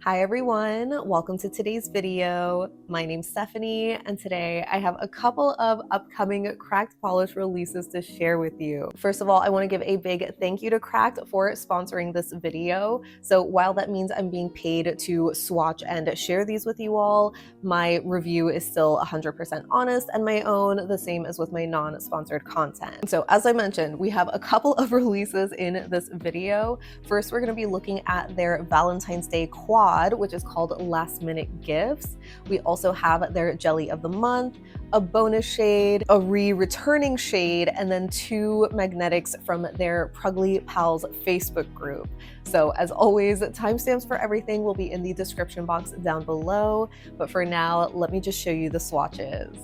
Hi everyone, welcome to today's video. My name's Stephanie and today I have a couple of upcoming Cracked Polish releases to share with you. First of all, I want to give a big thank you to Cracked for sponsoring this video. So while that means I'm being paid to swatch and share these with you all, my review is still 100% honest and my own, the same as with my non-sponsored content. So as I mentioned, we have a couple of releases in this video. First, we're going to be looking at their Valentine's Day quad, which is called Last Minute Gifts. We also have their Jelly of the Month, a bonus shade, a returning shade, and then 2 magnetics from their Prugly Pals Facebook group. So as always, timestamps for everything will be in the description box down below. But for now, let me just show you the swatches.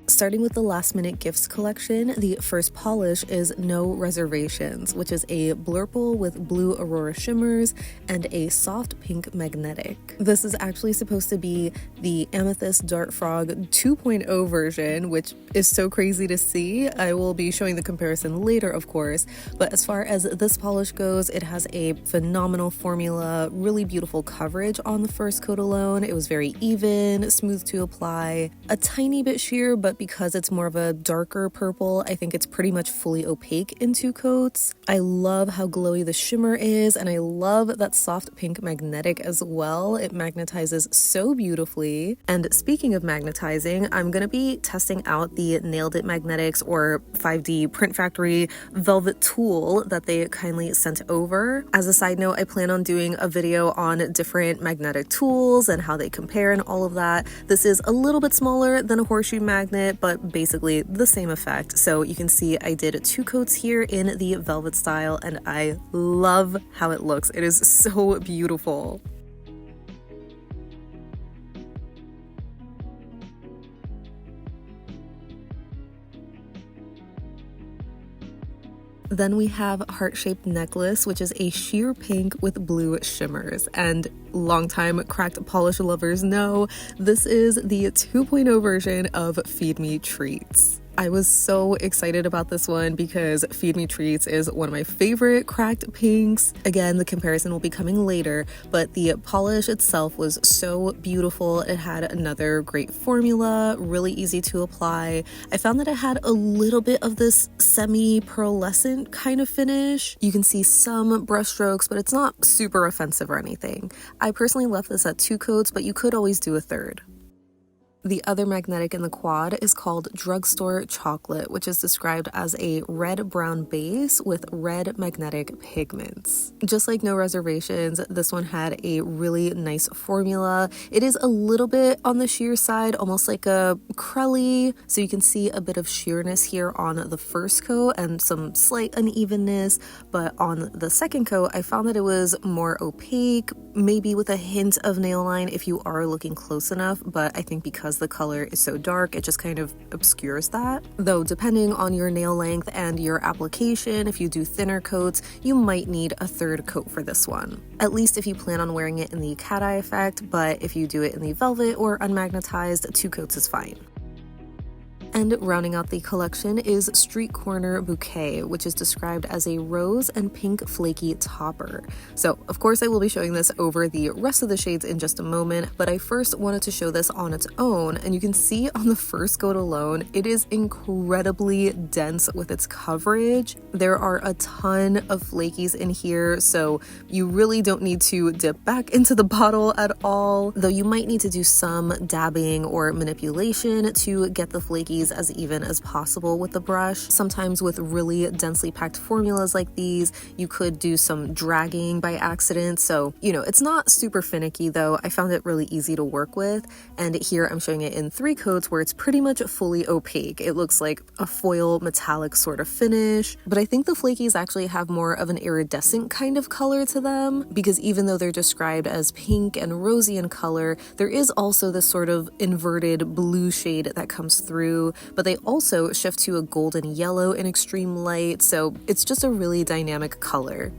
Starting with the Last Minute Gifts collection, the first polish is No Reservations, which is a blurple with blue Aurora shimmers and a soft pink magnetic. This is actually supposed to be the Amethyst Dart Frog 2.0 version, which is so crazy to see. I will be showing the comparison later, of course, but as far as this polish goes, it has a phenomenal formula, really beautiful coverage on the first coat alone. It was very even, smooth to apply, a tiny bit sheer, but because it's more of a darker purple, I think it's pretty much fully opaque in 2 coats. I love how glowy the shimmer is, and I love that soft pink magnetic as well. It magnetizes so beautifully. And speaking of magnetizing, I'm gonna be testing out the Nailed It Magnetics or 5D Print Factory velvet tool that they kindly sent over. As a side note, I plan on doing a video on different magnetic tools and how they compare and all of that. This is a little bit smaller than a horseshoe magnet, but basically the same effect. So you can see I did 2 coats here in the velvet style and I love how it looks. It is so beautiful. Then we have Heart-Shaped Necklace, which is a sheer pink with blue shimmers. And longtime Cracked Polish lovers know this is the 2.0 version of Feed Me Treats. I was so excited about this one because Feed Me Treats is one of my favorite cracked pinks. Again, the comparison will be coming later, but the polish itself was so beautiful. It had another great formula, really easy to apply. I found that it had a little bit of this semi-pearlescent kind of finish. You can see some brush strokes, but it's not super offensive or anything. I personally left this at 2 coats, but you could always do a third. The other magnetic in the quad is called Drugstore Chocolate, which is described as a red-brown base with red magnetic pigments. Just like No Reservations, this one had a really nice formula. It is a little bit on the sheer side, almost like a crelly, so you can see a bit of sheerness here on the first coat and some slight unevenness, but on the second coat, I found that it was more opaque, maybe with a hint of nail line if you are looking close enough, but I think because the color is so dark, it just kind of obscures that. Though depending on your nail length and your application, if you do thinner coats, you might need a third coat for this one. At least if you plan on wearing it in the cat eye effect, but if you do it in the velvet or unmagnetized, 2 coats is fine. And rounding out the collection is Street Corner Bouquet, which is described as a rose and pink flaky topper. So of course I will be showing this over the rest of the shades in just a moment, but I first wanted to show this on its own, and you can see on the first coat alone, it is incredibly dense with its coverage. There are a ton of flakies in here, so you really don't need to dip back into the bottle at all, though you might need to do some dabbing or manipulation to get the flakies as even as possible with the brush. Sometimes with really densely packed formulas like these, you could do some dragging by accident. So, you know, it's not super finicky though. I found it really easy to work with. And here I'm showing it in 3 coats where it's pretty much fully opaque. It looks like a foil metallic sort of finish, but I think the flakies actually have more of an iridescent kind of color to them, because even though they're described as pink and rosy in color, there is also this sort of inverted blue shade that comes through, but they also shift to a golden yellow in extreme light, so it's just a really dynamic color.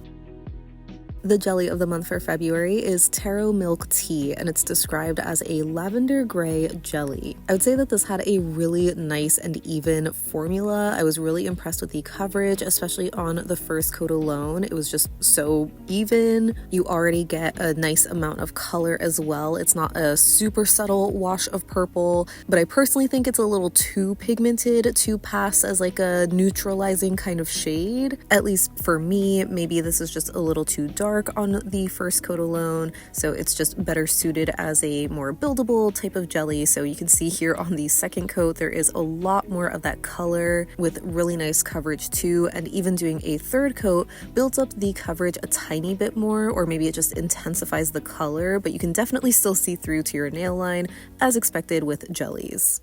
The jelly of the month for February is Taro Milk Tea, and it's described as a lavender gray jelly. I would say that this had a really nice and even formula. I was really impressed with the coverage, especially on the first coat alone. It was just so even. You already get a nice amount of color as well. It's not a super subtle wash of purple, but I personally think it's a little too pigmented to pass as like a neutralizing kind of shade. At least for me, maybe this is just a little too dark on the first coat alone, so it's just better suited as a more buildable type of jelly. So you can see here on the second coat there is a lot more of that color with really nice coverage too, and even doing a third coat builds up the coverage a tiny bit more, or maybe it just intensifies the color, but you can definitely still see through to your nail line as expected with jellies.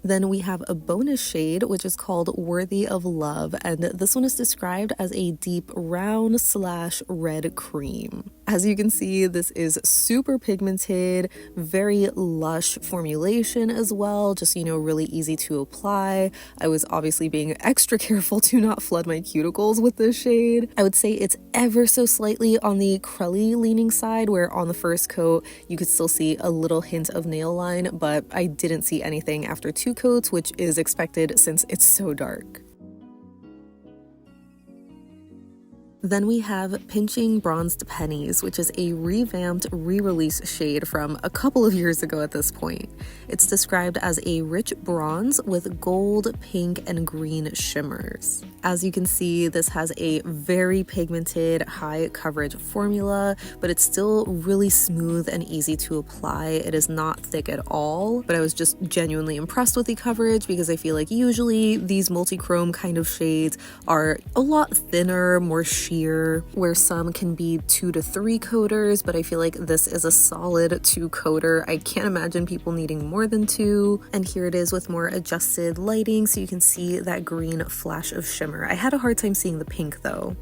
Then we have a bonus shade, which is called Worthy of Love, and this one is described as a deep brown/red cream. As you can see, this is super pigmented, very lush formulation as well, just, really easy to apply. I was obviously being extra careful to not flood my cuticles with this shade. I would say it's ever so slightly on the crelly leaning side, where on the first coat you could still see a little hint of nail line, but I didn't see anything after 2 coats, which is expected since it's so dark. Then we have Pinching Bronzed Pennies, which is a revamped re-release shade from a couple of years ago at this point. It's described as a rich bronze with gold, pink, and green shimmers. As you can see, this has a very pigmented, high coverage formula, but it's still really smooth and easy to apply. It is not thick at all, but I was just genuinely impressed with the coverage because I feel like usually these multi-chrome kind of shades are a lot thinner, more sheer, where some can be 2 to 3 coaters, but I feel like this is a solid 2 coater. I can't imagine people needing more than 2. And here it is with more adjusted lighting, so you can see that green flash of shimmer. I had a hard time seeing the pink though.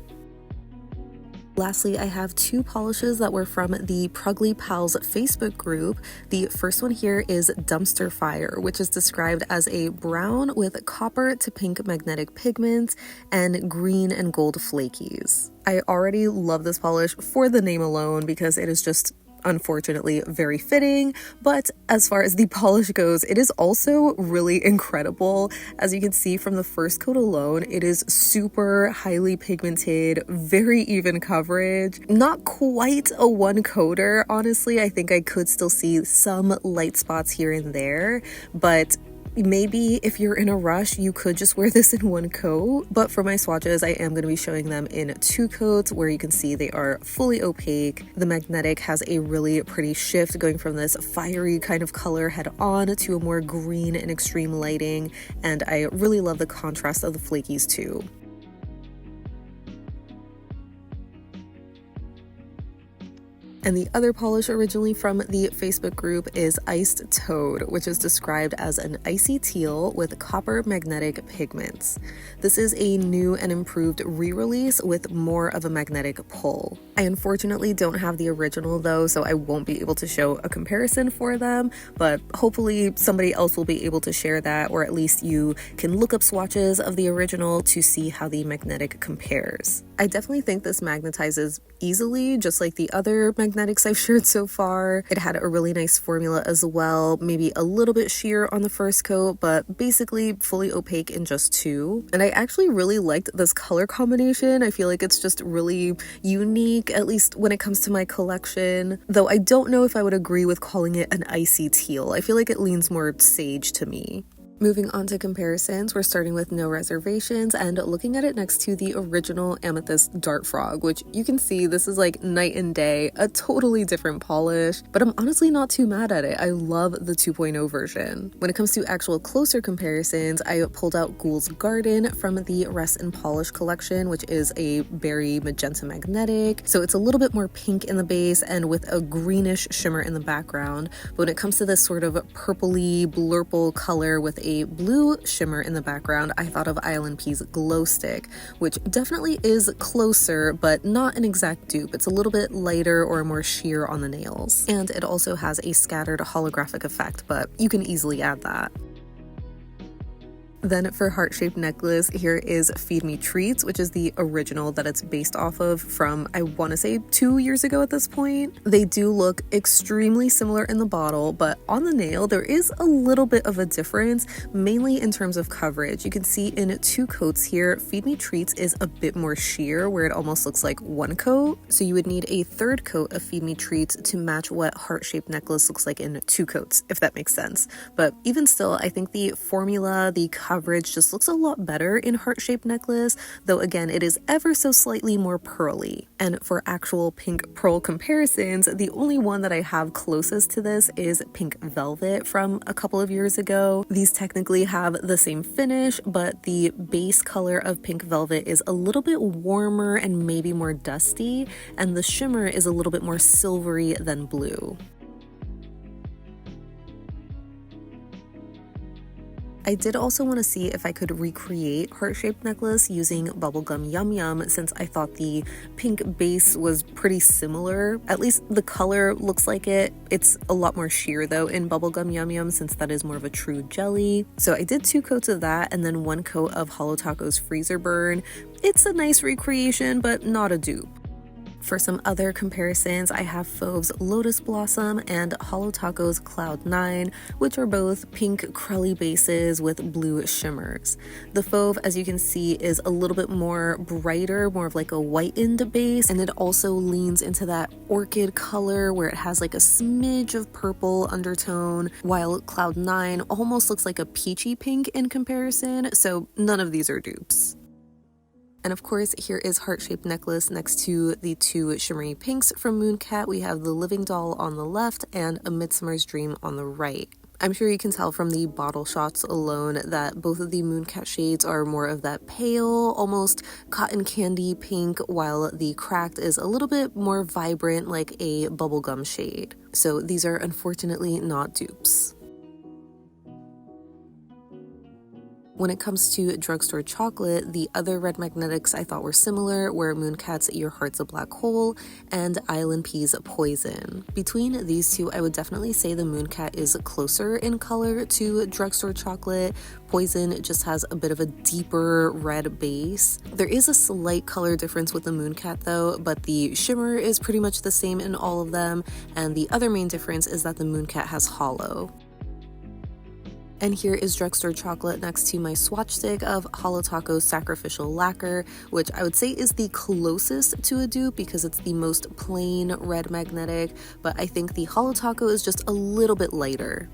Lastly, I have 2 polishes that were from the Prugly Pals Facebook group. The first one here is Dumpster Fire, which is described as a brown with copper to pink magnetic pigments and green and gold flakies. I already love this polish for the name alone because it is just unfortunately very fitting, but as far as the polish goes, it is also really incredible. As you can see from the first coat alone, it is super highly pigmented, very even coverage, not quite a 1 coater. Honestly, I think I could still see some light spots here and there, but maybe if you're in a rush, you could just wear this in 1 coat, but for my swatches, I am going to be showing them in 2 coats where you can see they are fully opaque. The magnetic has a really pretty shift going from this fiery kind of color head on to a more green and extreme lighting, and I really love the contrast of the flakies too. And the other polish originally from the Facebook group is Iced Toad, which is described as an icy teal with copper magnetic pigments. This is a new and improved re-release with more of a magnetic pull. I unfortunately don't have the original though, so I won't be able to show a comparison for them, but hopefully somebody else will be able to share that, or at least you can look up swatches of the original to see how the magnetic compares. I definitely think this magnetizes easily, just like the other magnetics I've shared so far. It had a really nice formula as well, maybe a little bit sheer on the first coat, but basically fully opaque in just 2. And I actually really liked this color combination. I feel like it's just really unique, at least when it comes to my collection, though I don't know if I would agree with calling it an icy teal. I feel like it leans more sage to me. Moving on to comparisons, we're starting with No Reservations and looking at it next to the original Amethyst Dart Frog, which you can see this is like night and day, a totally different polish, but I'm honestly not too mad at it. I love the 2.0 version. When it comes to actual closer comparisons, I pulled out Ghouls Garden from the Rest and Polish collection, which is a berry magenta magnetic, so it's a little bit more pink in the base and with a greenish shimmer in the background. But when it comes to this sort of purpley blurple color with a blue shimmer in the background, I thought of ILNP's Glowstick, which definitely is closer, but not an exact dupe. It's a little bit lighter or more sheer on the nails. And it also has a scattered holographic effect, but you can easily add that. Then for heart-shaped necklace, here is Feed Me Treats, which is the original that it's based off of from, I want to say, 2 years ago at this point. They do look extremely similar in the bottle, but on the nail, there is a little bit of a difference, mainly in terms of coverage. You can see in 2 coats here, Feed Me Treats is a bit more sheer, where it almost looks like 1 coat. So you would need a 3rd coat of Feed Me Treats to match what heart-shaped necklace looks like in 2 coats, if that makes sense. But even still, I think the formula, the coverage just looks a lot better in heart-shaped necklace, though again, it is ever so slightly more pearly. And for actual pink pearl comparisons, the only one that I have closest to this is Pink Velvet from a couple of years ago. These technically have the same finish, but the base color of Pink Velvet is a little bit warmer and maybe more dusty, and the shimmer is a little bit more silvery than blue. I did also want to see if I could recreate heart-shaped necklace using Bubblegum Yum Yum, since I thought the pink base was pretty similar. At least the color looks like it. It's a lot more sheer though in Bubblegum Yum Yum, since that is more of a true jelly. So I did 2 coats of that and then 1 coat of Holo Taco's Freezer Burn. It's a nice recreation, but not a dupe. For some other comparisons, I have Fauve's Lotus Blossom and Holo Taco's Cloud 9, which are both pink crully bases with blue shimmers. The Fauve, as you can see, is a little bit more brighter, more of like a whitened base, and it also leans into that orchid color where it has like a smidge of purple undertone, while Cloud 9 almost looks like a peachy pink in comparison, so none of these are dupes. And of course, here is heart-shaped necklace next to the 2 shimmery pinks from Mooncat. We have the Living Doll on the left and A Midsummer's Dream on the right. I'm sure you can tell from the bottle shots alone that both of the Mooncat shades are more of that pale, almost cotton candy pink, while the cracked is a little bit more vibrant, like a bubblegum shade. So these are unfortunately not dupes. When it comes to Drugstore Chocolate, the other red magnetics I thought were similar were Mooncat's Your Heart's a Black Hole and ILNP's Poison. Between these 2, I would definitely say the Mooncat is closer in color to Drugstore Chocolate. Poison just has a bit of a deeper red base. There is a slight color difference with the Mooncat though, but the shimmer is pretty much the same in all of them, and the other main difference is that the Mooncat has Holo. And here is Drugstore Chocolate next to my swatch stick of Holo Taco's Sacrificial Lacquer, which I would say is the closest to a dupe because it's the most plain red magnetic, but I think the Holo Taco is just a little bit lighter.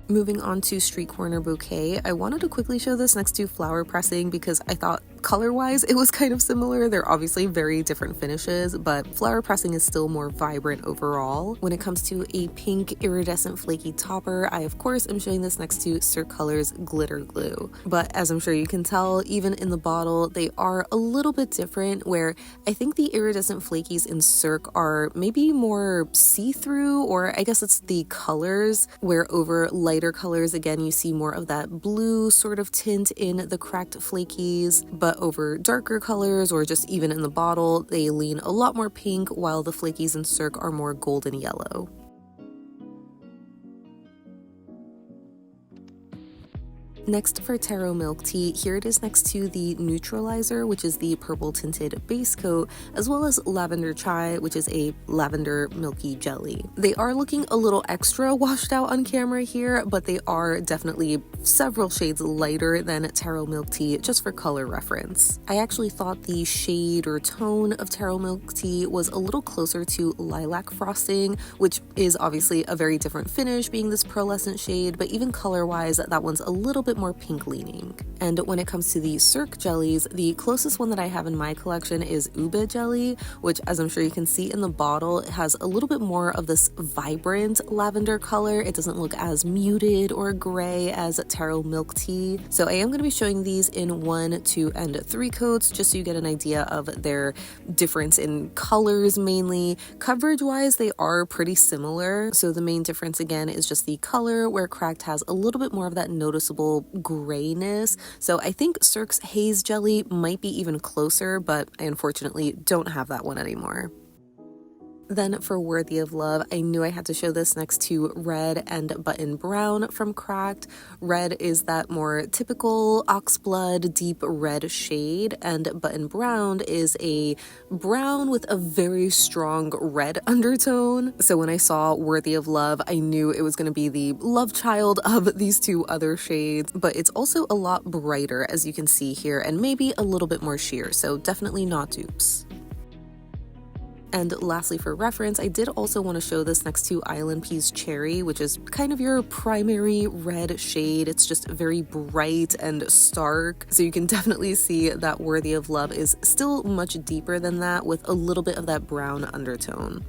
Moving on to Street Corner Bouquet, I wanted to quickly show this next to Flower Pressing because I thought color-wise it was kind of similar. They're obviously very different finishes, but Flower Pressing is still more vibrant overall. When it comes to a pink iridescent flaky topper, I of course am showing this next to Cirque Colors Glitter Glue. But as I'm sure you can tell, even in the bottle, they are a little bit different, where I think the iridescent flakies in Cirque are maybe more see-through, or I guess it's the colors, where over lighter colors, again, you see more of that blue sort of tint in the cracked flakies, but over darker colors or just even in the bottle, they lean a lot more pink, while the flakies in Cirque are more golden yellow. Next for Taro Milk Tea, here it is next to the Neutralizer, which is the purple tinted base coat, as well as Lavender Chai, which is a lavender milky jelly. They are looking a little extra washed out on camera here, but they are definitely several shades lighter than Taro Milk Tea, just for color reference. I actually thought the shade or tone of Taro Milk Tea was a little closer to Lilac Frosting, which is obviously a very different finish, being this pearlescent shade, but even color-wise, that one's a little bit more pink leaning. And when it comes to the Cirque jellies, the closest one that I have in my collection is Ube jelly, which, as I'm sure you can see in the bottle, it has a little bit more of this vibrant lavender color. It doesn't look as muted or gray as Taro Milk Tea. So I am going to be showing these in 1, 2, and 3 coats, just so you get an idea of their difference in colors mainly. Coverage wise, they are pretty similar. So the main difference again is just the color, where Cracked has a little bit more of that noticeable grayness. So I think Cirque's Haze Jelly might be even closer, but I unfortunately don't have that one anymore. Then for Worthy of Love, I knew I had to show this next to Red and Button Brown from Cracked. Red is that more typical oxblood deep red shade, and Button Brown is a brown with a very strong red undertone. So when I saw Worthy of Love, I knew it was going to be the love child of these two other shades, but it's also a lot brighter, as you can see here, and maybe a little bit more sheer, so definitely not dupes. And lastly, for reference, I did also want to show this next to ILNP's Cherry, which is kind of your primary red shade. It's just very bright and stark. So you can definitely see that Worthy of Love is still much deeper than that, with a little bit of that brown undertone.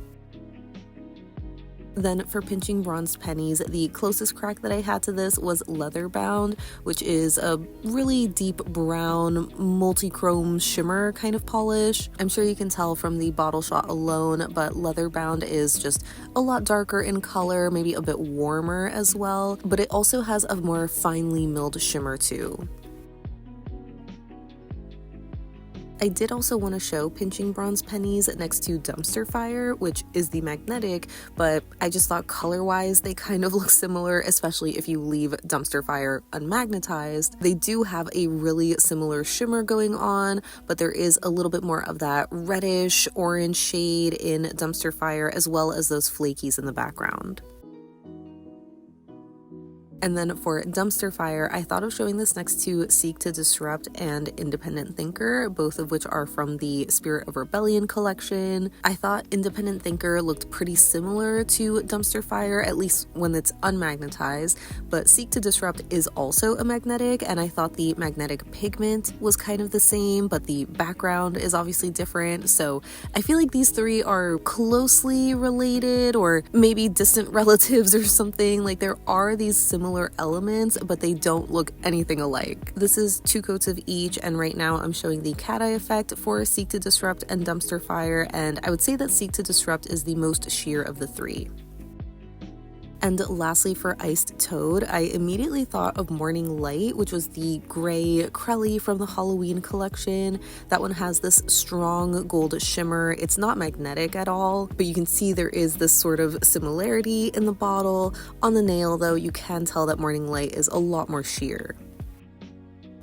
Then for Pinching Bronzed Pennies, the closest crack that I had to this was Leather Bound, which is a really deep brown multi-chrome shimmer kind of polish. I'm sure you can tell from the bottle shot alone, but Leather Bound is just a lot darker in color, maybe a bit warmer as well, but it also has a more finely milled shimmer too. I did also want to show Pinching Bronzed Pennies next to Dumpster Fire, which is the magnetic, but I just thought color-wise they kind of look similar, especially if you leave Dumpster Fire unmagnetized. They do have a really similar shimmer going on, but there is a little bit more of that reddish orange shade in Dumpster Fire, as well as those flakies in the background. And then for Dumpster Fire, I thought of showing this next to Seek to Disrupt and Independent Thinker, both of which are from the Spirit of Rebellion collection. I thought Independent Thinker looked pretty similar to Dumpster Fire, at least when it's unmagnetized, but Seek to Disrupt is also a magnetic, and I thought the magnetic pigment was kind of the same, but the background is obviously different. So I feel like these three are closely related, or maybe distant relatives or something. Like, there are these similar elements, but they don't look anything alike. This is 2 coats of each, and right now I'm showing the cat eye effect for Seek to Disrupt and Dumpster Fire, and I would say that Seek to Disrupt is the most sheer of the three. And lastly, for Iced Toad, I immediately thought of Morning Light, which was the gray Crelly from the Halloween collection. That one has this strong gold shimmer. It's not magnetic at all, but you can see there is this sort of similarity in the bottle. On the nail, though, you can tell that Morning Light is a lot more sheer.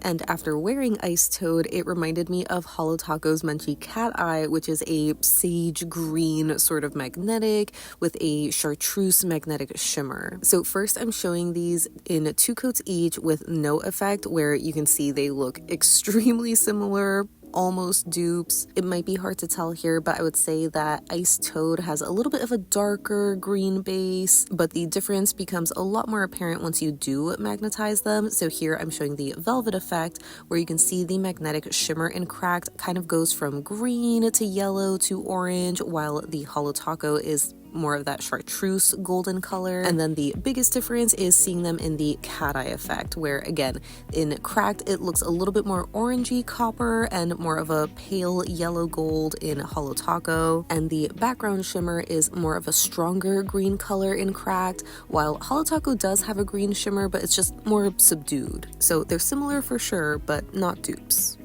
And after wearing Iced Toad, it reminded me of Holo Taco's Menchie Cat Eye, which is a sage green sort of magnetic with a chartreuse magnetic shimmer. So first I'm showing these in 2 coats each with no effect, where you can see they look extremely similar, almost dupes. It might be hard to tell here, but I would say that Iced Toad has a little bit of a darker green base, but the difference becomes a lot more apparent once you do magnetize them. So here I'm showing the Velvet effect, where you can see the magnetic shimmer in Cracked kind of goes from green to yellow to orange, while the Holo Taco is more of that chartreuse golden color. And then the biggest difference is seeing them in the cat eye effect, where again in Cracked it looks a little bit more orangey copper and more of a pale yellow gold in Holo Taco, and the background shimmer is more of a stronger green color in Cracked, while Holo Taco does have a green shimmer, but it's just more subdued. So they're similar for sure, but not dupes.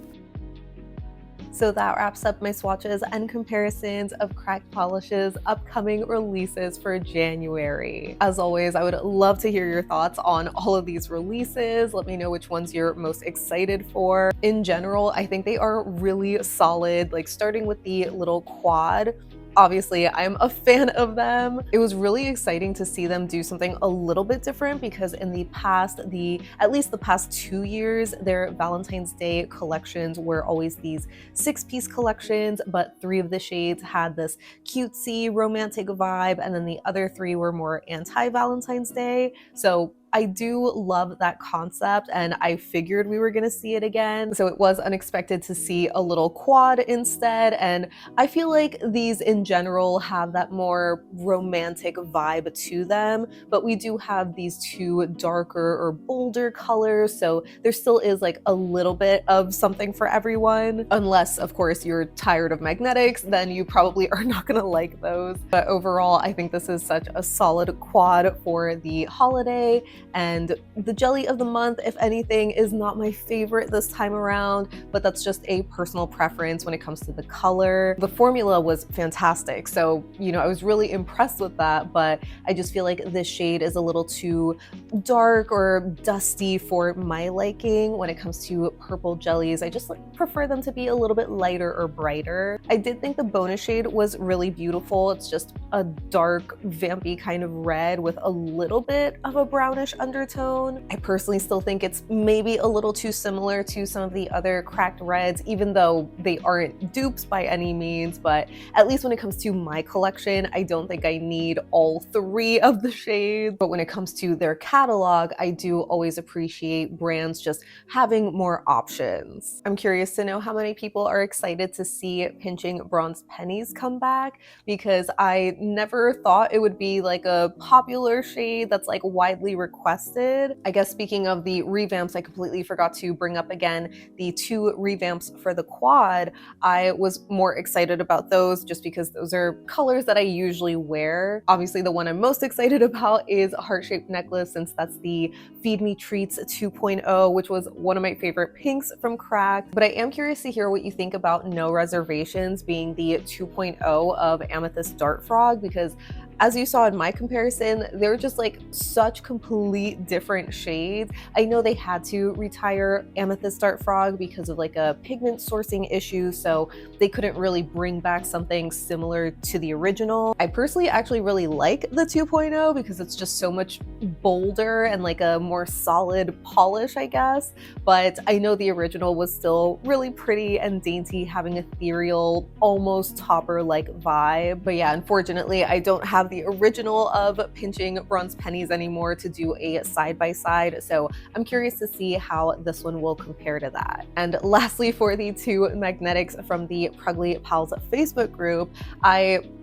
So that wraps up my swatches and comparisons of Cracked Polish's upcoming releases for January. As always, I would love to hear your thoughts on all of these releases. Let me know which ones you're most excited for. In general, I think they are really solid, like starting with the little quad. Obviously, I'm a fan of them. It was really exciting to see them do something a little bit different, because in the past, at least the past 2 years, their Valentine's Day collections were always these 6-piece collections, but 3 of the shades had this cutesy romantic vibe, and then the other 3 were more anti-Valentine's Day. So I do love that concept, and I figured we were gonna see it again. So it was unexpected to see a little quad instead, and I feel like these in general have that more romantic vibe to them, but we do have these 2 darker or bolder colors, so there still is like a little bit of something for everyone. Unless, of course, you're tired of magnetics, then you probably are not gonna like those. But overall, I think this is such a solid quad for the holiday. And the jelly of the month, if anything, is not my favorite this time around, but that's just a personal preference when it comes to the color. The formula was fantastic, so I was really impressed with that, but I just feel like this shade is a little too dark or dusty for my liking when it comes to purple jellies. I just prefer them to be a little bit lighter or brighter. I did think the bonus shade was really beautiful. It's just a dark, vampy kind of red with a little bit of a brownish undertone. I personally still think it's maybe a little too similar to some of the other cracked reds, even though they aren't dupes by any means, but at least when it comes to my collection, I don't think I need all three of the shades. But when it comes to their catalog, I do always appreciate brands just having more options. I'm curious to know how many people are excited to see Pinching Bronzed Pennies come back, because I never thought it would be like a popular shade that's like widely requested. I guess speaking of the revamps, I completely forgot to bring up again the 2 revamps for the quad. I was more excited about those just because those are colors that I usually wear. Obviously, the one I'm most excited about is Heart-Shaped Necklace, since that's the Feed Me Treats 2.0, which was one of my favorite pinks from Cracked. But I am curious to hear what you think about No Reservations being the 2.0 of Amethyst Dart Frog, because as you saw in my comparison, they're just like such complete different shades. I know they had to retire Amethyst Dart Frog because of like a pigment sourcing issue, so they couldn't really bring back something similar to the original. I personally actually really like the 2.0 because it's just so much bolder and like a more solid polish, I guess. But I know the original was still really pretty and dainty, having ethereal, almost topper-like vibe. But yeah, unfortunately, I don't have the original of Pinching Bronzed Pennies anymore to do a side-by-side, so I'm curious to see how this one will compare to that. And lastly, for the 2 magnetics from the Prugly Pals Facebook group,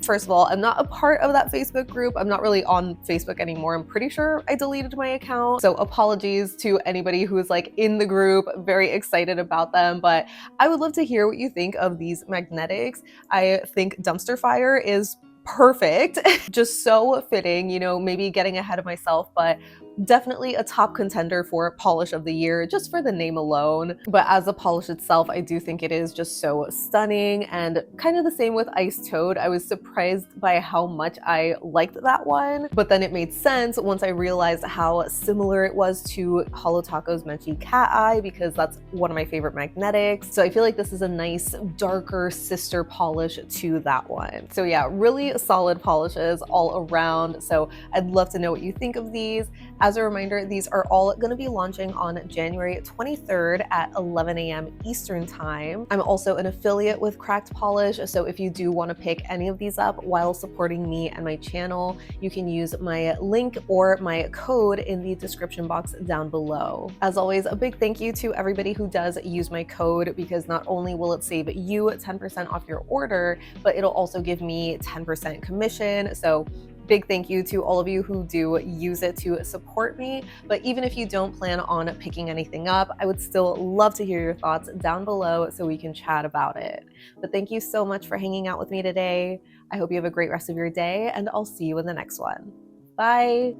first of all, I'm not a part of that Facebook group. I'm not really on Facebook anymore. I'm pretty sure I deleted my account, so apologies to anybody who is like in the group. Very excited about them, but I would love to hear what you think of these magnetics. I think Dumpster Fire is perfect. Just so fitting, maybe getting ahead of myself, but definitely a top contender for polish of the year just for the name alone. But as a polish itself, I do think it is just so stunning, and kind of the same with Ice Toad. I was surprised by how much I liked that one, but then it made sense once I realized how similar it was to Holo Taco's Menchie Cat Eye, because that's one of my favorite magnetics. So I feel like this is a nice darker sister polish to that one. So yeah, really solid polishes all around. So I'd love to know what you think of these. As a reminder, these are all going to be launching on January 23rd at 11 a.m. Eastern Time. I'm also an affiliate with Cracked Polish, so if you do want to pick any of these up while supporting me and my channel, you can use my link or my code in the description box down below. As always, a big thank you to everybody who does use my code, because not only will it save you 10% off your order, but it'll also give me 10% commission. So big thank you to all of you who do use it to support me. But even if you don't plan on picking anything up, I would still love to hear your thoughts down below so we can chat about it. But thank you so much for hanging out with me today. I hope you have a great rest of your day, and I'll see you in the next one. Bye!